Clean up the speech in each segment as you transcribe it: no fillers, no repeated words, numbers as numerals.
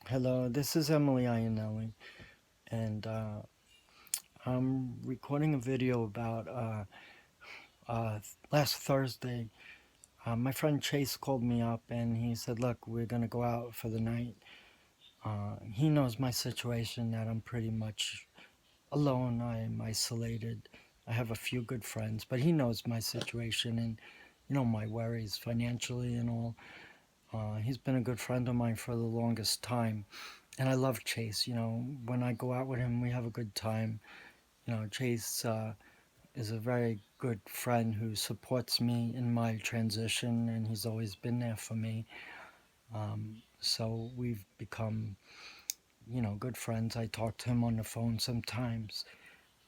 Hello, this is Emily Iannelli, and I'm recording a video about last Thursday. My friend Chase called me up and he said, "Look, we're gonna go out for the night." He knows my situation, that I'm pretty much alone. I'm isolated. I have a few good friends, but he knows my situation and my worries financially and all. He's been a good friend of mine for the longest time, and I love Chase. When I go out with him, we have a good time. Chase is a very good friend who supports me in my transition, and he's always been there for me. So we've become, good friends. I talk to him on the phone sometimes,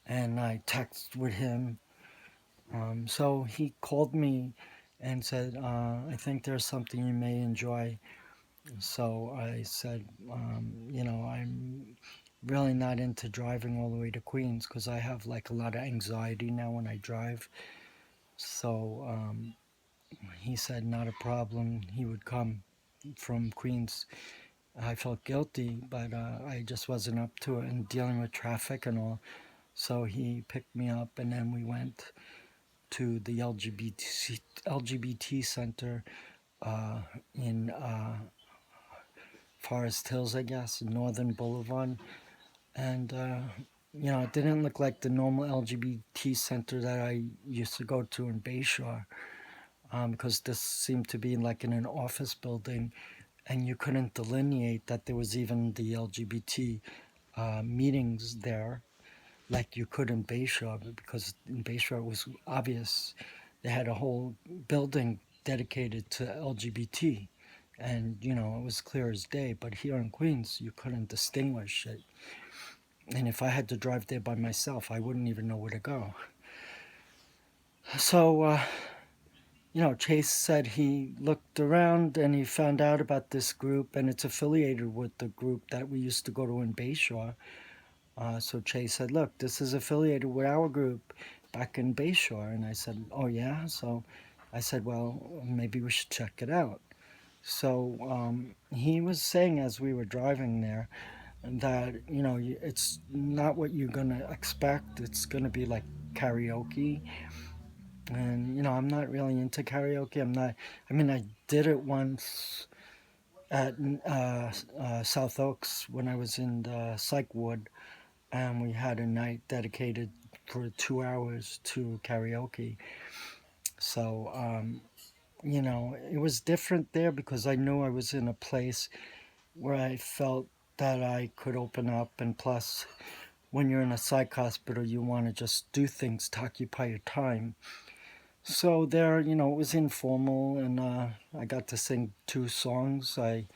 and I text with him. So he called me and said, "I think there's something you may enjoy." So I said, I'm really not into driving all the way to Queens because I have like a lot of anxiety now when I drive. So he said, not a problem. He would come from Queens. I felt guilty, but I just wasn't up to it and dealing with traffic and all. So he picked me up, and then we went to the LGBT center in Forest Hills, I guess, Northern Boulevard. And it didn't look like the normal LGBT center that I used to go to in Bayshore, because this seemed to be like in an office building, and you couldn't delineate that there was even the LGBT meetings there like you could in Bayshore, because in Bayshore it was obvious. They had a whole building dedicated to LGBT, and it was clear as day. But here in Queens, you couldn't distinguish it, and if I had to drive there by myself, I wouldn't even know where to go. So, Chase said he looked around and he found out about this group, and it's affiliated with the group that we used to go to in Bayshore. So Chase said, "Look, this is affiliated with our group back in Bayshore." And I said, "Oh, yeah?" So I said, "Well, maybe we should check it out." So he was saying as we were driving there that it's not what you're gonna expect. It's gonna be like karaoke, and I'm not really into karaoke. I'm not. I mean, I did it once at South Oaks when I was in the psych ward, and we had a night dedicated for 2 hours to karaoke. So it was different there because I knew I was in a place where I felt that I could open up, and plus when you're in a psych hospital, you want to just do things to occupy your time. So there, it was informal, and I got to sing two songs. I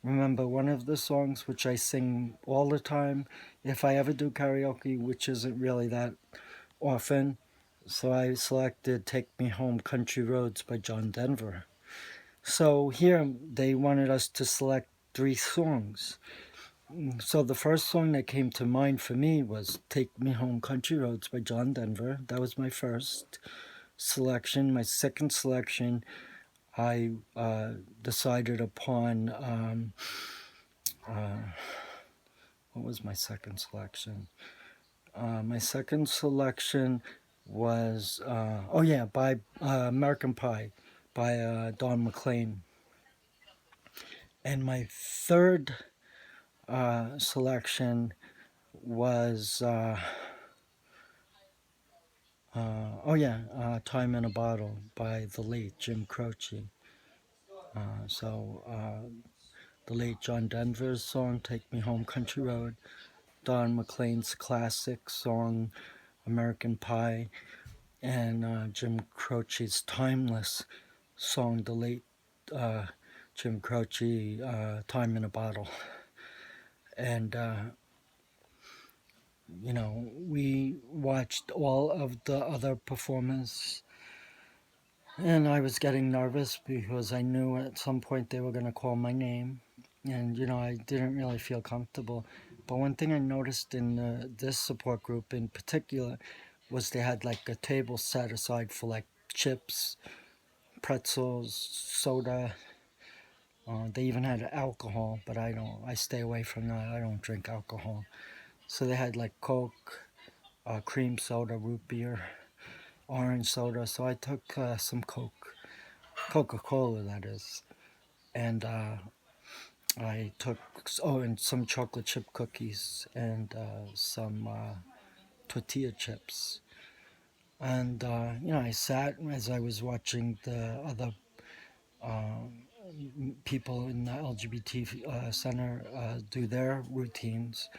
remember one of the songs, which I sing all the time if I ever do karaoke, which isn't really that often. So I selected Take Me Home Country Roads by John Denver. So here they wanted us to select three songs. So the first song that came to mind for me was Take Me Home Country Roads by John Denver. That was my first selection. My second selection, I decided upon. Uh, what was my second selection? My second selection was, oh yeah, by American Pie by Don McLean. And my third selection was, oh yeah, Time in a Bottle by the late Jim Croce. The late John Denver's song, Take Me Home Country Road, Don McLean's classic song, American Pie, and Jim Croce's timeless song, the late uh, Jim Croce, Time in a Bottle. And, we watched all of the other performers, and I was getting nervous because I knew at some point they were going to call my name. And, I didn't really feel comfortable. But one thing I noticed in this support group in particular was they had like a table set aside for like chips, pretzels, soda, They even had alcohol, but I stay away from that. I don't drink alcohol. So they had like Coke, cream soda, root beer, orange soda. So I took some Coke, Coca-Cola that is. And I took, and some chocolate chip cookies and some tortilla chips. And, I sat as I was watching the other uh, people in the LGBT center do their routines.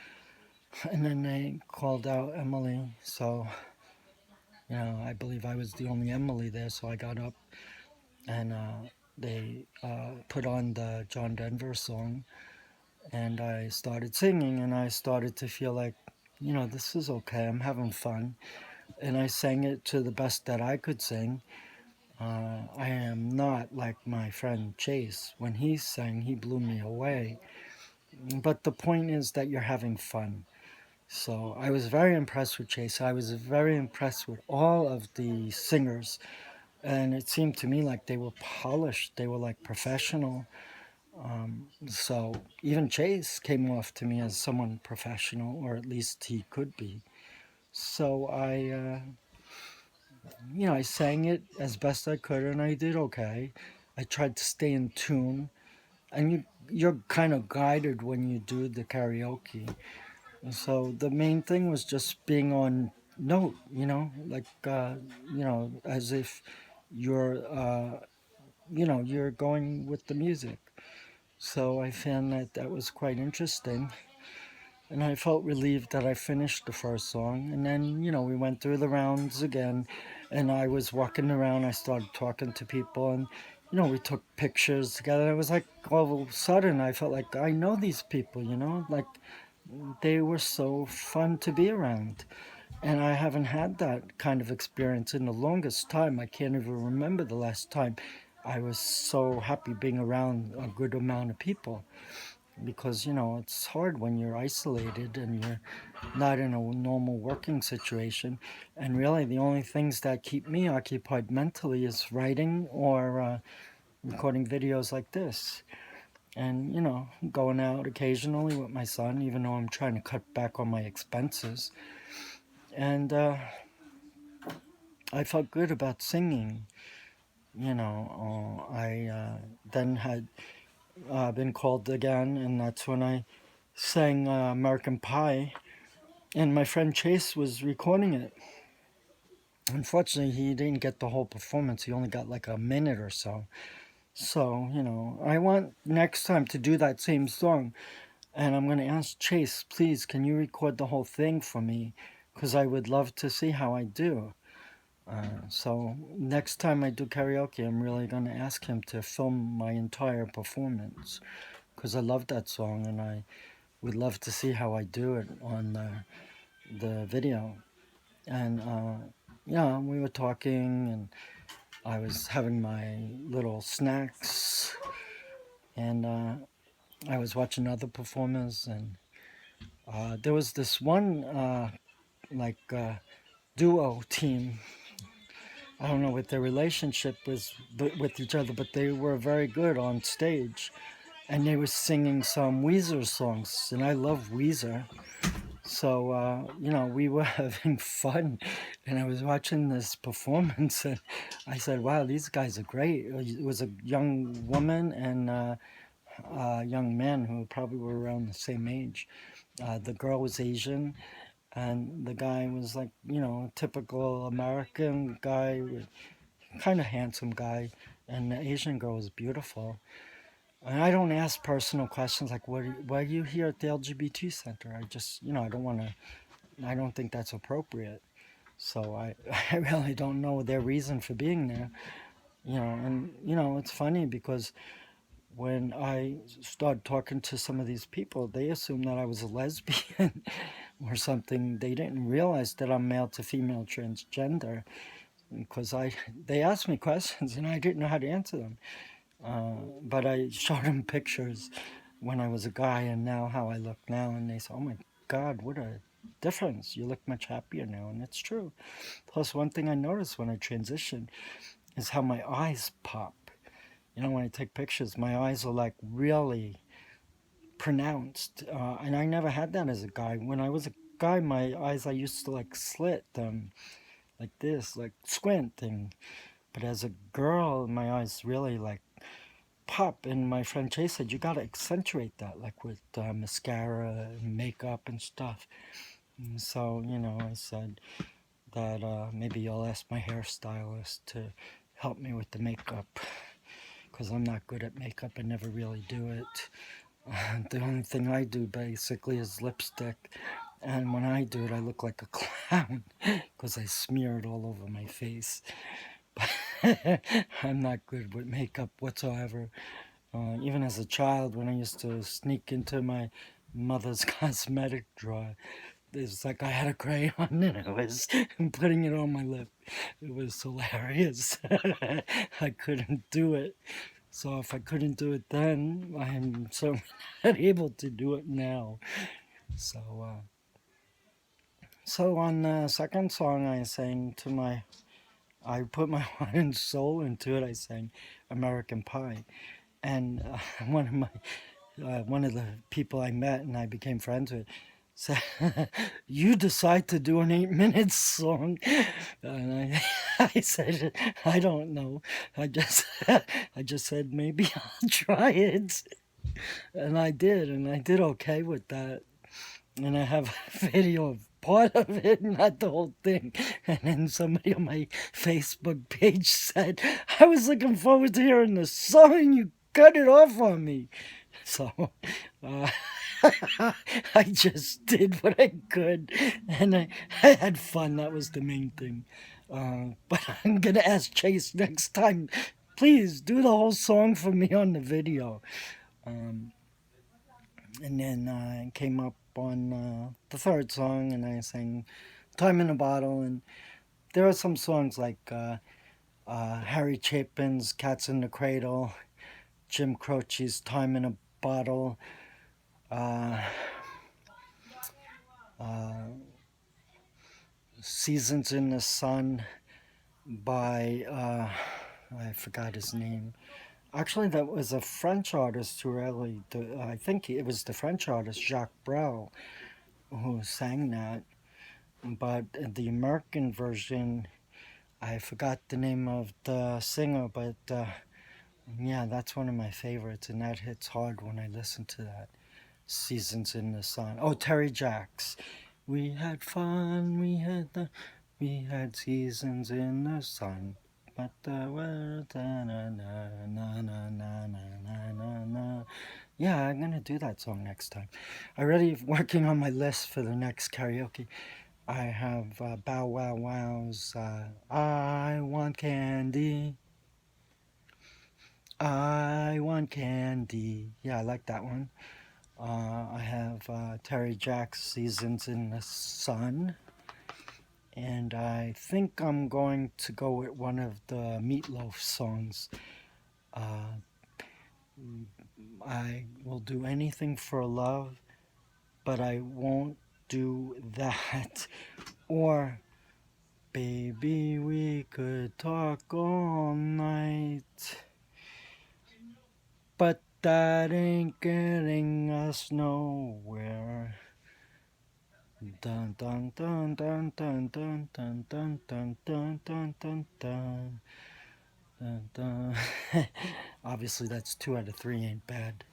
And then they called out Emily. So, I believe I was the only Emily there. So I got up and they put on the John Denver song. And I started singing and I started to feel like, this is okay. I'm having fun. And I sang it to the best that I could sing. I am not like my friend Chase. When he sang, he blew me away. But the point is that you're having fun. So I was very impressed with Chase. I was very impressed with all of the singers. And it seemed to me like they were polished. They were like professional. So even Chase came off to me as someone professional, or at least he could be. So I sang it as best I could, and I did okay. I tried to stay in tune, and you're kind of guided when you do the karaoke. And so the main thing was just being on note, like as if you're you're going with the music. So I found that that was quite interesting. And I felt relieved that I finished the first song. And then, we went through the rounds again. And I was walking around. I started talking to people. And, we took pictures together. It was like all of a sudden I felt like I know these people, like they were so fun to be around. And I haven't had that kind of experience in the longest time. I can't even remember the last time I was so happy being around a good amount of people, because it's hard when you're isolated and you're not in a normal working situation. And really the only things that keep me occupied mentally is writing or recording videos like this, and going out occasionally with my son, even though I'm trying to cut back on my expenses. And I felt good about singing. I then had been called again, and that's when I sang American Pie, and my friend Chase was recording it. Unfortunately, he didn't get the whole performance. He only got like a minute or so. So, I want next time to do that same song, and I'm going to ask Chase, please, can you record the whole thing for me? Because I would love to see how I do. So next time I do karaoke, I'm really going to ask him to film my entire performance, because I love that song and I would love to see how I do it on the video. And we were talking, and I was having my little snacks, and I was watching other performers, and there was this one like duo team. I don't know what their relationship was with each other, but they were very good on stage, and they were singing some Weezer songs, and I love Weezer. So, we were having fun, and I was watching this performance, and I said, wow, these guys are great. It was a young woman and a young man who probably were around the same age. The girl was Asian, and the guy was like, a typical American guy, kind of handsome guy, and the Asian girl was beautiful. And I don't ask personal questions like, why are you here at the LGBT center? I just, I don't want to, I don't think that's appropriate. So I really don't know their reason for being there. And, it's funny because when I started talking to some of these people, they assumed that I was a lesbian or something. They didn't realize that I'm male to female transgender, because they asked me questions and I didn't know how to answer them. But I showed them pictures when I was a guy and now how I look now, and they said, "Oh my God, what a difference! You look much happier now," and it's true. Plus, one thing I noticed when I transitioned is how my eyes pop. when I take pictures, my eyes are like really pronounced. And I never had that as a guy. When I was a guy, my eyes, I used to like slit them like this, like squinting. But as a girl, my eyes really like pop. And my friend Chase said, you gotta accentuate that, like with mascara and makeup and stuff. And so, I said that maybe I'll ask my hairstylist to help me with the makeup because I'm not good at makeup. I never really do it. The only thing I do basically is lipstick. And when I do it, I look like a clown because I smear it all over my face. But I'm not good with makeup whatsoever. Even as a child, when I used to sneak into my mother's cosmetic drawer, it's like I had a crayon and I was putting it on my lip. It was hilarious. I couldn't do it. So if I couldn't do it then, I'm certainly not able to do it now. So, so on the second song, I put my heart and soul into it. I sang American Pie, and one of the people I met and I became friends with said, "You decide to do an 8 minute song," and I said, "I don't know. I just said maybe I'll try it." And I did okay with that. And I have a video of part of it, not the whole thing. And then somebody on my Facebook page said, I was looking forward to hearing the song, you cut it off on me. So uh, I just did what I could, and I had fun. That was the main thing. But I'm going to ask Chase next time, please do the whole song for me on the video. Um, and then I came up on the third song, and I sang "Time in a Bottle." And there are some songs like Harry Chapin's "Cats in the Cradle," Jim Croce's "Time in a Bottle," uh, uh, "Seasons in the Sun" by I forgot his name. Actually, that was a French artist who really, I think it was the French artist Jacques Brel who sang that. But the American version, I forgot the name of the singer, but yeah, that's one of my favorites, and that hits hard when I listen to that. Seasons in the Sun. Oh, Terry Jacks. We had fun, we had seasons in the sun. But the weather, na na na na na na na na. Yeah, I'm gonna do that song next time. I'm already working on my list for the next karaoke. I have Bow Wow Wow's I Want Candy. I Want Candy. Yeah, I like that one. I have Terry Jacks' Seasons in the Sun. And I think I'm going to go with one of the Meatloaf songs. Uh, I will do anything for love, but I won't do that. Or baby, we could talk all night, but that ain't getting us nowhere. Dun dun dun dun dun dun dun dun dun dun dun dun dun dun dun. Obviously, that's 2 out of 3 ain't bad.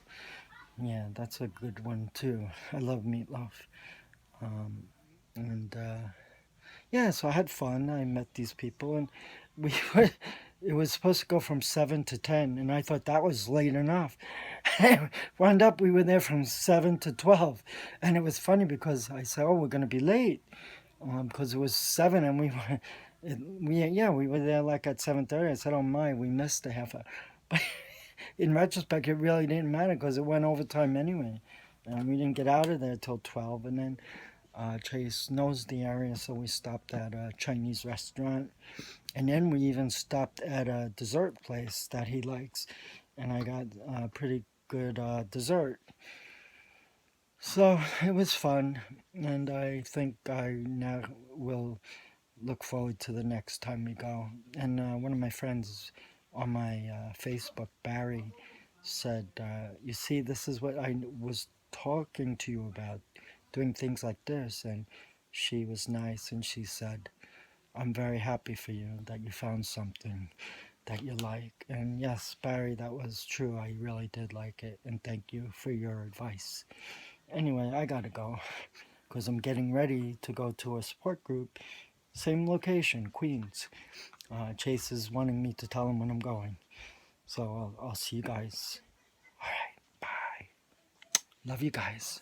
Yeah, that's a good one too. I love Meatloaf. Um, and yeah, so I had fun. I met these people, and we were. It was supposed to go from 7 to 10, and I thought that was late enough. Wound up, we were there from 7 to 12, and it was funny because I said, "Oh, we're going to be late," because it was 7, and we were. We were there like at 7:30. I said, "Oh my, we missed a half hour," but in retrospect, it really didn't matter because it went overtime anyway. And we didn't get out of there till 12, and then Chase knows the area, so we stopped at a Chinese restaurant. And then we even stopped at a dessert place that he likes. And I got a pretty good dessert. So it was fun. And I think I now will look forward to the next time we go. And one of my friends on my Facebook, Barry said, you see, this is what I was talking to you about, doing things like this. And she was nice and she said, I'm very happy for you that you found something that you like. And yes, Barry, that was true. I really did like it. And thank you for your advice. Anyway, I gotta go because I'm getting ready to go to a support group. Same location, Queens. Chase is wanting me to tell him when I'm going. So I'll see you guys. All right, bye. Love you guys.